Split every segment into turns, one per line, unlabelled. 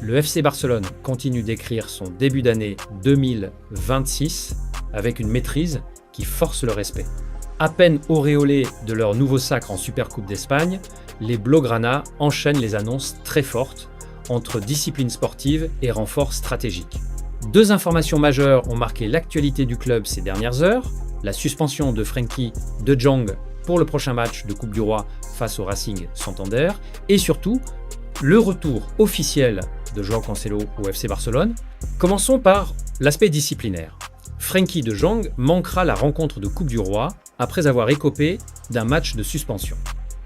Le FC Barcelone continue d'écrire son début d'année 2026 avec une maîtrise qui force le respect. À peine auréolés de leur nouveau sacre en Supercoupe d'Espagne, les Blaugrana enchaînent les annonces très fortes entre discipline sportive et renforts stratégiques. Deux informations majeures ont marqué l'actualité du club ces dernières heures: la suspension de Frenkie de Jong pour le prochain match de Coupe du Roi face au Racing Santander, et surtout le retour officiel de Joao Cancelo au FC Barcelone. Commençons par l'aspect disciplinaire. Frenkie de Jong manquera la rencontre de Coupe du Roi après avoir écopé d'un match de suspension.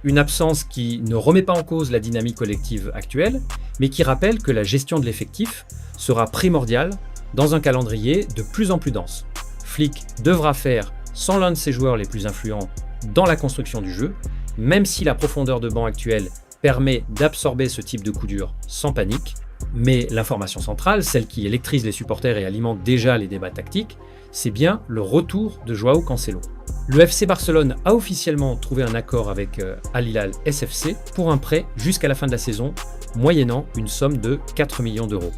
Une absence qui ne remet pas en cause la dynamique collective actuelle, mais qui rappelle que la gestion de l'effectif sera primordiale dans un calendrier de plus en plus dense. Flick devra faire sans l'un de ses joueurs les plus influents dans la construction du jeu, même si la profondeur de banc actuelle permet d'absorber ce type de coup dur sans panique. Mais l'information centrale, celle qui électrise les supporters et alimente déjà les débats tactiques, c'est bien le retour de Joao Cancelo. Le FC Barcelone a officiellement trouvé un accord avec Al Hilal SFC pour un prêt jusqu'à la fin de la saison, moyennant une somme de 4 millions d'euros.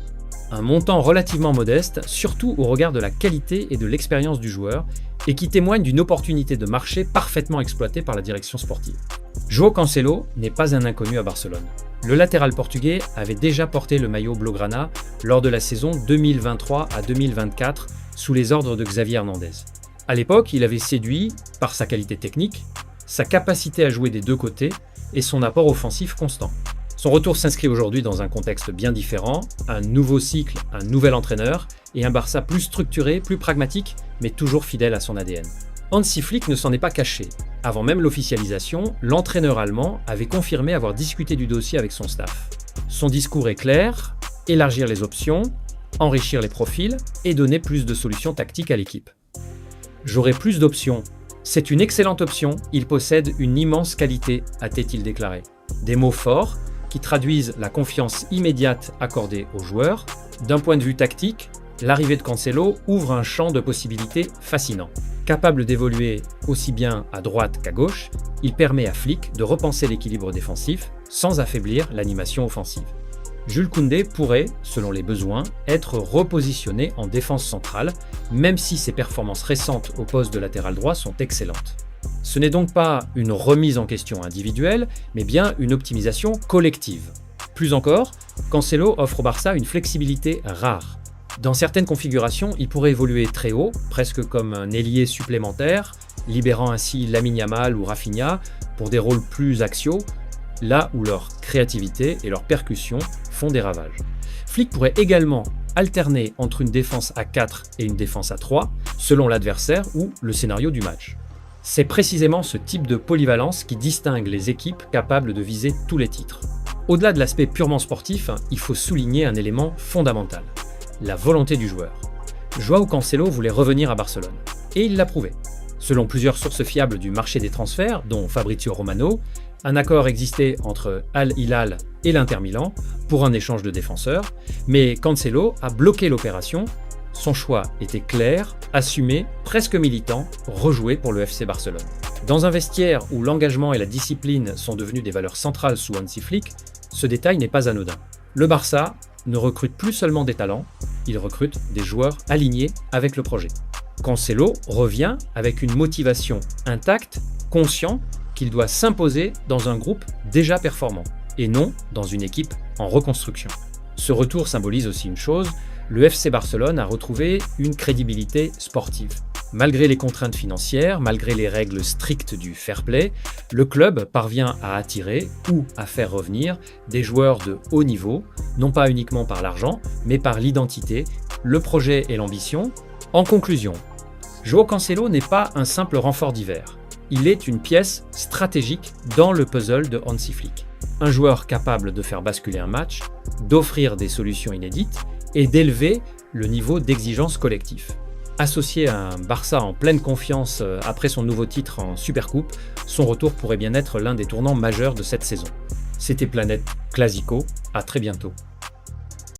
Un montant relativement modeste, surtout au regard de la qualité et de l'expérience du joueur, et qui témoigne d'une opportunité de marché parfaitement exploitée par la direction sportive. Joao Cancelo n'est pas un inconnu à Barcelone. Le latéral portugais avait déjà porté le maillot blaugrana lors de la saison 2023 à 2024 sous les ordres de Xavi Hernandez. À l'époque, il avait séduit par sa qualité technique, sa capacité à jouer des deux côtés et son apport offensif constant. Son retour s'inscrit aujourd'hui dans un contexte bien différent, un nouveau cycle, un nouvel entraîneur et un Barça plus structuré, plus pragmatique, mais toujours fidèle à son ADN. Hansi Flick ne s'en est pas caché. Avant même l'officialisation, l'entraîneur allemand avait confirmé avoir discuté du dossier avec son staff. Son discours est clair: élargir les options, enrichir les profils et donner plus de solutions tactiques à l'équipe. J'aurai plus d'options. C'est une excellente option, il possède une immense qualité, a-t-il déclaré. Des mots forts qui traduisent la confiance immédiate accordée aux joueurs. D'un point de vue tactique, l'arrivée de Cancelo ouvre un champ de possibilités fascinant. Capable d'évoluer aussi bien à droite qu'à gauche, il permet à Flick de repenser l'équilibre défensif sans affaiblir l'animation offensive. Jules Koundé pourrait, selon les besoins, être repositionné en défense centrale, même si ses performances récentes au poste de latéral droit sont excellentes. Ce n'est donc pas une remise en question individuelle, mais bien une optimisation collective. Plus encore, Cancelo offre au Barça une flexibilité rare. Dans certaines configurations, il pourrait évoluer très haut, presque comme un ailier supplémentaire, libérant ainsi Lamine Yamal ou Rafinha pour des rôles plus axiaux, là où leur créativité et leur percussion font des ravages. Flick pourrait également alterner entre une défense à 4 et une défense à 3, selon l'adversaire ou le scénario du match. C'est précisément ce type de polyvalence qui distingue les équipes capables de viser tous les titres. Au-delà de l'aspect purement sportif, il faut souligner un élément fondamental: la volonté du joueur. Joao Cancelo voulait revenir à Barcelone, et il l'a prouvé. Selon plusieurs sources fiables du marché des transferts, dont Fabrizio Romano, un accord existait entre Al Hilal et l'Inter Milan pour un échange de défenseurs, mais Cancelo a bloqué l'opération. Son choix était clair, assumé, presque militant: rejouer pour le FC Barcelone. Dans un vestiaire où l'engagement et la discipline sont devenus des valeurs centrales sous Hansi Flick, ce détail n'est pas anodin. Le Barça ne recrute plus seulement des talents, il recrute des joueurs alignés avec le projet. Cancelo revient avec une motivation intacte, conscient qu'il doit s'imposer dans un groupe déjà performant, et non dans une équipe en reconstruction. Ce retour symbolise aussi une chose: le FC Barcelone a retrouvé une crédibilité sportive. Malgré les contraintes financières, malgré les règles strictes du fair play, le club parvient à attirer ou à faire revenir des joueurs de haut niveau, non pas uniquement par l'argent, mais par l'identité, le projet et l'ambition. En conclusion, Joao Cancelo n'est pas un simple renfort d'hiver. Il est une pièce stratégique dans le puzzle de Hansi Flick. Un joueur capable de faire basculer un match, d'offrir des solutions inédites et d'élever le niveau d'exigence collectif. Associé à un Barça en pleine confiance après son nouveau titre en Supercoupe, son retour pourrait bien être l'un des tournants majeurs de cette saison. C'était Planète Classico, à très bientôt.